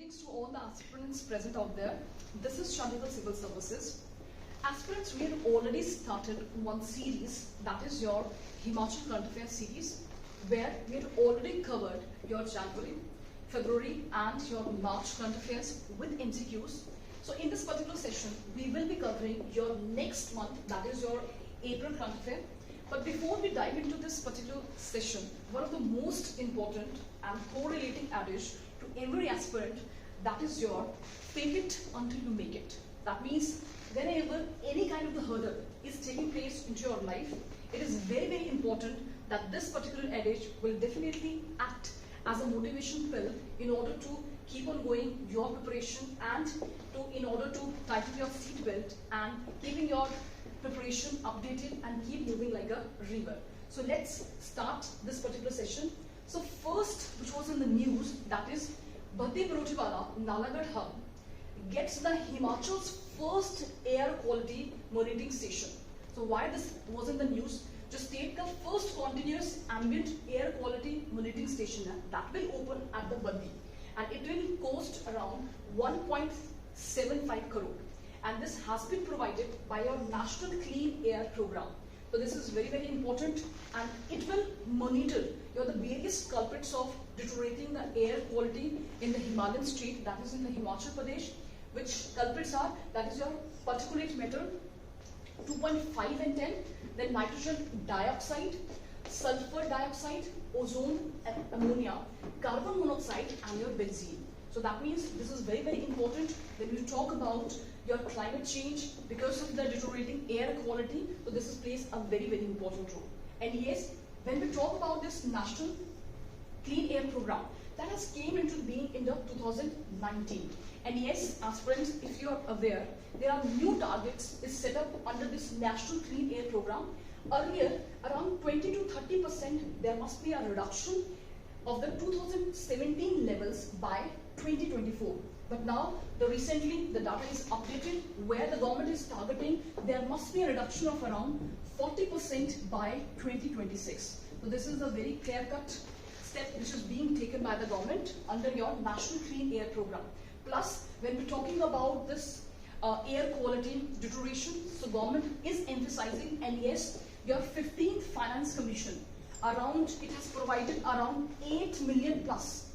Greetings to all the aspirants present out there. This is Chandigarh Civil Services. Aspirants, we have already started one series, that is your Himachal Current Affairs series, where we have already covered your January, February and your March current affairs with MCQs. So in this particular session, we will be covering your next month, that is your April current affair. But before we dive into this particular session, one of the most important and correlating adage to every aspirant, that is your fake it until you make it. That means whenever any kind of the hurdle is taking place into your life, it is very, very important that this particular adage will definitely act as a motivation pill in order to keep on going your preparation and in order to tighten your seat belt and keeping your preparation updated and keep moving like a river. So let's start this particular session. So first, which was in the news, that is Bhatti Barotiwala Nalagarh hub gets the Himachal's first air quality monitoring station. So why this was in the news? Just state the first continuous ambient air quality monitoring station that will open at the Bhatti, and it will cost around 1.75 crore. And this has been provided by your National Clean Air Program. So this is very, very important, and it will monitor the various culprits of deteriorating the air quality in the Himalayan state, that is in the Himachal Pradesh. Which culprits are? That is your particulate matter 2.5 and 10, then nitrogen dioxide, sulfur dioxide, ozone and ammonia, carbon monoxide and your benzene. So that means this is very, very important when we talk about your climate change because of the deteriorating air quality. So this plays a very, very important role. And yes, when we talk about this National Clean Air Program, that has came into being in the 2019. And yes, aspirants, if you are aware, there are new targets is set up under this National Clean Air Program. Earlier, around 20 to 30%, there must be a reduction of the 2017 levels by 2024. But now, recently, the data is updated where the government is targeting there must be a reduction of around 40% by 2026. So this is a very clear-cut step which is being taken by the government under your National Clean Air Program. Plus, when we're talking about this air quality deterioration, so government is emphasizing, and yes, your 15th Finance Commission, it has provided around 8 million plus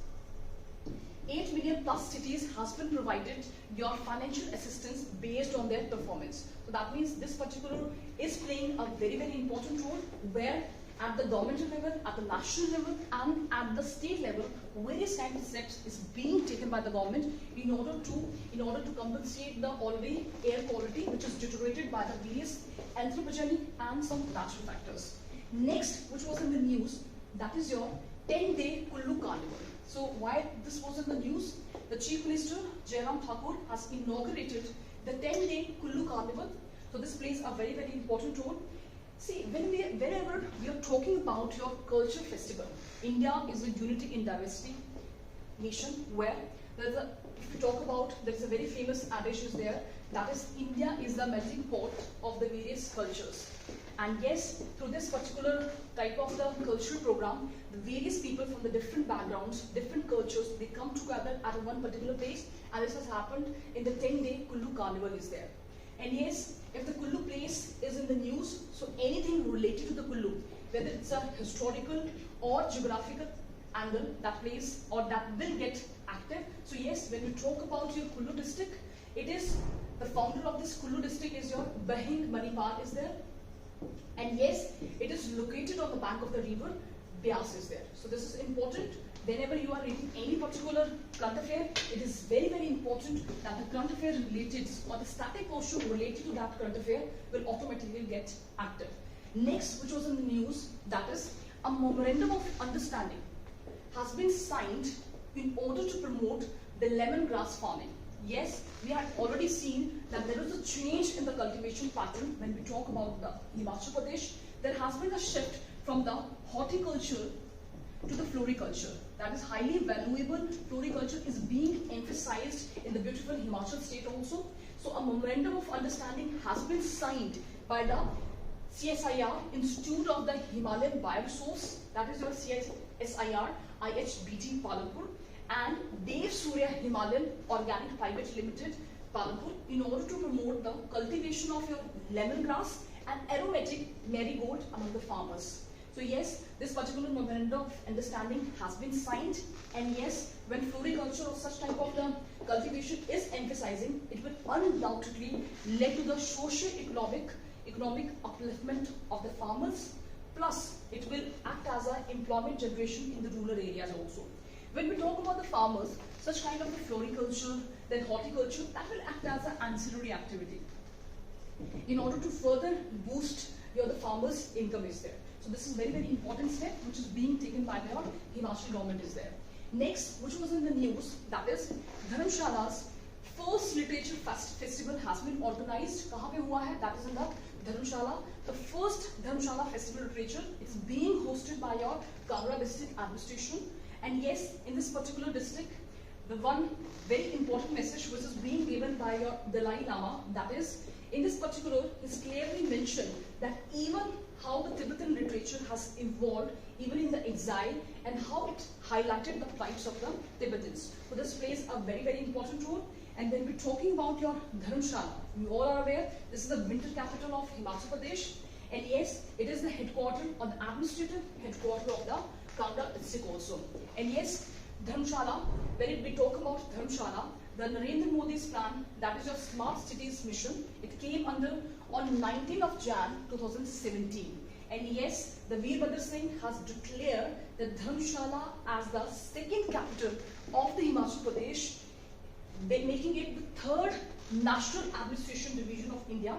cities has been provided your financial assistance based on their performance. So that means this particular is playing a very, very important role where at the governmental level, at the national level and at the state level, various kinds of steps is being taken by the government in order to compensate the already air quality which is deteriorated by the various anthropogenic and some natural factors. Next, which was in the news, that is your 10-day Kullu Carnival. So why this was in the news? The Chief Minister Jairam Thakur has inaugurated the 10-day Kullu Carnival. So this plays a very, very important role. See, whenever we are talking about your culture festival, India is a unity in diversity nation where if we talk about, there is a very famous adage is there, that is India is the melting pot of the various cultures. And yes, through this particular type of the cultural program, the various people from the different backgrounds, different cultures, they come together at one particular place, and this has happened in the 10-day Kullu Carnival is there. And yes, if the Kullu place is in the news, so anything related to the Kullu, whether it's a historical or geographical angle, that plays or that will get active. So yes, when we talk about your Kullu district, it is the founder of this Kullu district is your Bahing Manipal is there. And yes, it is located on the bank of the river, Beas is there. So this is important. Whenever you are reading any particular current affair, it is very, very important that the current affair related or the static portion related to that current affair will automatically get active. Next, which was in the news, that is a memorandum of understanding has been signed in order to promote the lemongrass farming. Yes, we have already seen that there is a change in the cultivation pattern when we talk about the Himachal Pradesh. There has been a shift from the horticulture to the floriculture. That is highly valuable. Floriculture is being emphasized in the beautiful Himachal state also. So a memorandum of understanding has been signed by the CSIR, Institute of the Himalayan Bioresource, that is your CSIR, IHBT Palanpur, and Dev Surya Australia Himalayan Organic Private Limited, Palanpur, in order to promote the cultivation of your lemongrass and aromatic marigold among the farmers. So yes, this particular memorandum of understanding has been signed, and yes, when floriculture or such type of cultivation is emphasizing, it will undoubtedly lead to the socio-economic upliftment of the farmers, plus it will act as an employment generation in the rural areas also. When we talk about the farmers, such kind of the floriculture, then horticulture, that will act as an ancillary activity in order to further boost the farmers' income is there. So this is very, very important step which is being taken by the Himachal government is there. Next, which was in the news, that is Dharamshala's first literature festival has been organized. Kahan pe hua hai? That is in the Dharamshala. The first Dharamshala festival literature is being hosted by your Kangra district administration. And yes, in this particular district, the one very important message which is being given by your Dalai Lama, that is, in this particular, he's clearly mentioned that even how the Tibetan literature has evolved, even in the exile, and how it highlighted the plights of the Tibetans. So this plays a very, very important role. And when we're talking about your Dharamshala, you all are aware, this is the winter capital of Himachal Pradesh. And yes, it is the headquarters or the administrative headquarters of the Kangra district also. And yes, Dharamshala, when we talk about Dharamshala, the Narendra Modi's plan, that is your Smart Cities mission, it came under on 19th of Jan 2017. And yes, the Veerbhadra Singh has declared that Dharamshala as the second capital of the Himachal Pradesh, making it the third national administration division of India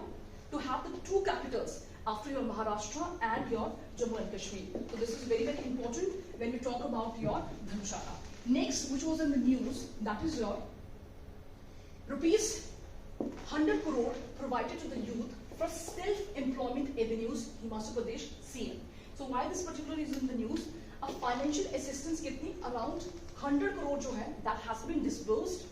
to have the two capitals after your Maharashtra and your Jammu and Kashmir. So this is very, very important when we talk about your Dharamshala. Next, which was in the news, that is your rupees 100 crore provided to the youth for self-employment avenues, Himachal Pradesh CM. So why this particular is in the news? A financial assistance kitni around 100 crore jo hai, that has been disbursed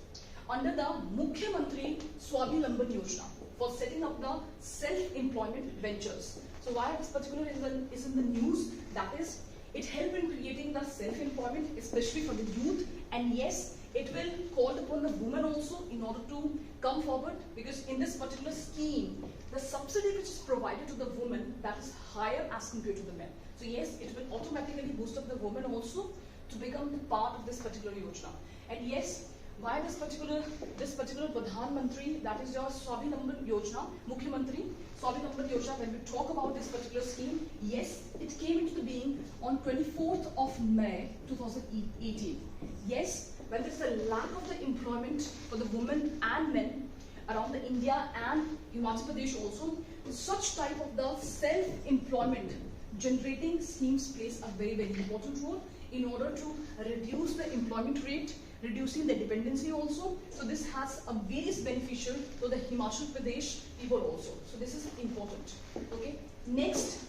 under the Mukhyamantri Swabhilamban Yojana for setting up the self-employment ventures. So why this particular is in the news? That is, it helped in creating the self-employment, especially for the youth, and yes, it will call upon the women also in order to come forward, because in this particular scheme, the subsidy which is provided to the women, that is higher as compared to the men. So yes, it will automatically boost up the women also to become the part of this particular Yojana. And yes, why this particular Pradhan Mantri, that is your Swabhilamban Yojana, Mukhyamantri Swabhilamban Yojana, when we talk about this particular scheme, yes, it came into the being on 24th of May 2018. Yes, when there is a lack of the employment for the women and men around the India and Himachal Pradesh also, such type of the self-employment generating schemes plays a very, very important role in order to reduce the employment rate, reducing the dependency also. So this has a various beneficial to the Himachal Pradesh people also. So this is important. Okay. Next,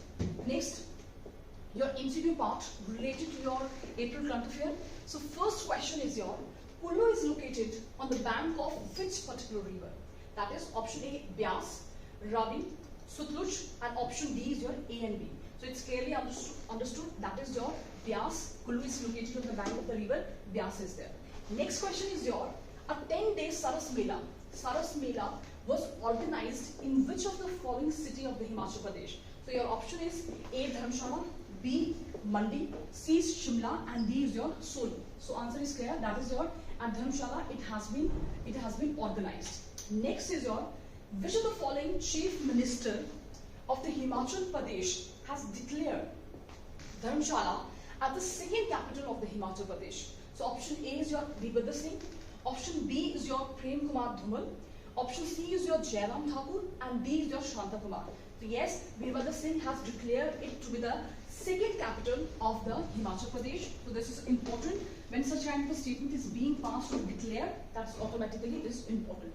your MCQ part related to your April current affair. So first question is your Kullu is located on the bank of which particular river? That is option A, Byas, Ravi, Sutluj, and option D is your A and B. So it's clearly understood that is your Byas. Kullu is located on the bank of the river. Byas is there. Next question is your a 10-day Saras Mela. Saras Mela was organized in which of the following city of the Himachal Pradesh? So your option is A, Dharamshala, B, Mandi, C is Shimla, and D is your Soli. So answer is clear. That is your at Dharamshala. It has been organized. Next is your which of the following chief minister of the Himachal Pradesh has declared Dharamshala as the second capital of the Himachal Pradesh? So option A is your Veerbhadra Singh, option B is your Prem Kumar Dhumal, option C is your Jairam Thakur, and D is your Shanta Kumar. So yes, Veerbhadra Singh has declared it to be the second capital of the Himachal Pradesh. So this is important. When such kind of a statement is being passed or declared, that's automatically is important.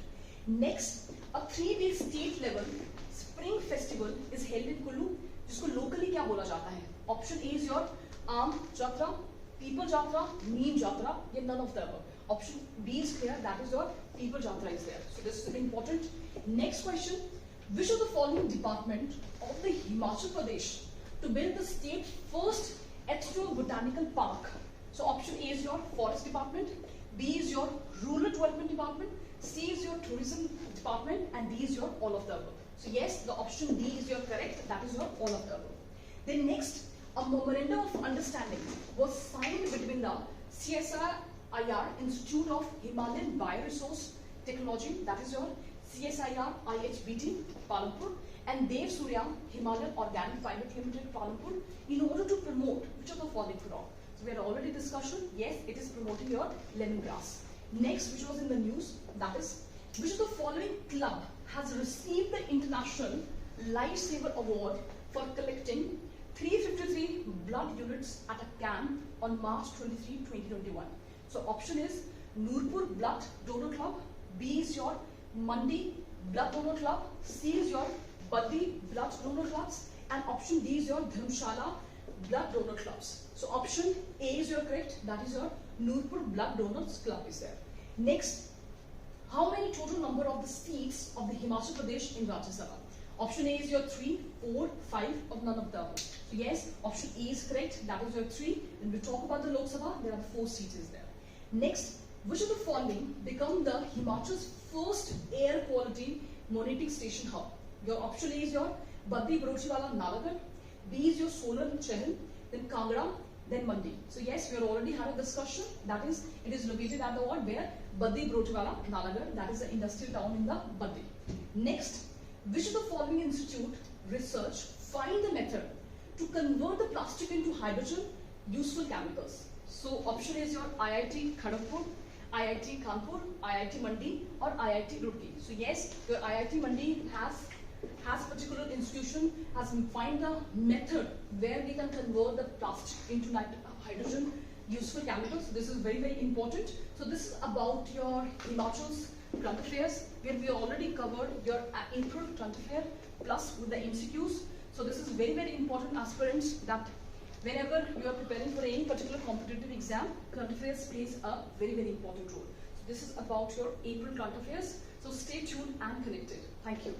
Next, a 3-day state level spring festival is held in Kullu, जिसको locally क्या बोला जाता है? Option A is your Aam Jatra, People Jatra, Neem Jatra, yet none of the above. Option B is clear, that is your People Jatra is there. So this is important. Next question, which of the following department of the Himachal Pradesh to build the state first ethno-botanical park? So option A is your Forest Department, B is your Development Department, C is your Tourism Department, and D is your all of the above. So yes, the option D is your correct, that is your all of the above. Then next, a memorandum of understanding was signed between the CSIR Institute of Himalayan Bioresource Technology, that is your CSIR IHBT Palampur, and Dev Surya Himalayan Organic Private Limited Palampur, in order to promote which of the following crop. So we had already discussion, yes, it is promoting your lemongrass. Next, which was in the news, that is, which of the following club has received the International Lifesaver Award for collecting 353 blood units at a camp on March 23, 2021. So option is Nurpur Blood Donor Club, B is your Mandi Blood Donor Club, C is your Baddi Blood Donor Clubs, and option D is your Dharamshala Blood Donor Clubs. So option A is your correct, that is your Nurpur Blood Donors Club is there. Next, how many total number of the seats of the Himachal Pradesh in Rajya Sabha? Option A is your 3, 4, 5, or none of the above. So yes, option A is correct, that is your 3. When we talk about the Lok Sabha, there are 4 seats is there. Next, which of the following become the Himachal's first air quality monitoring station hub? Your option A is your Baddi Barochiwala Nalagarh, B is your Solan Chehel, then Kangra, then Mandi. So yes, we already had a discussion, that is, it is located at the what, where Baddi Barochiwala Nalagarh, that is the industrial town in the Baddi. Next, which of the following institute research find the method to convert the plastic into hydrogen useful chemicals? So option A is your IIT Kharagpur, IIT Kanpur, IIT Mandi, or IIT Roorkee. So yes, your IIT Mandi has particular institution has find the method where we can convert the plastic into hydrogen useful chemicals. So this is very, very important. So this is about your Himachal's current affairs, where we already covered your April current affair plus with the MCQs. So this is very, very important, aspirants, that whenever you are preparing for any particular competitive exam, current affairs plays a very, very important role. So this is about your April current affairs. So stay tuned and connected. Thank you.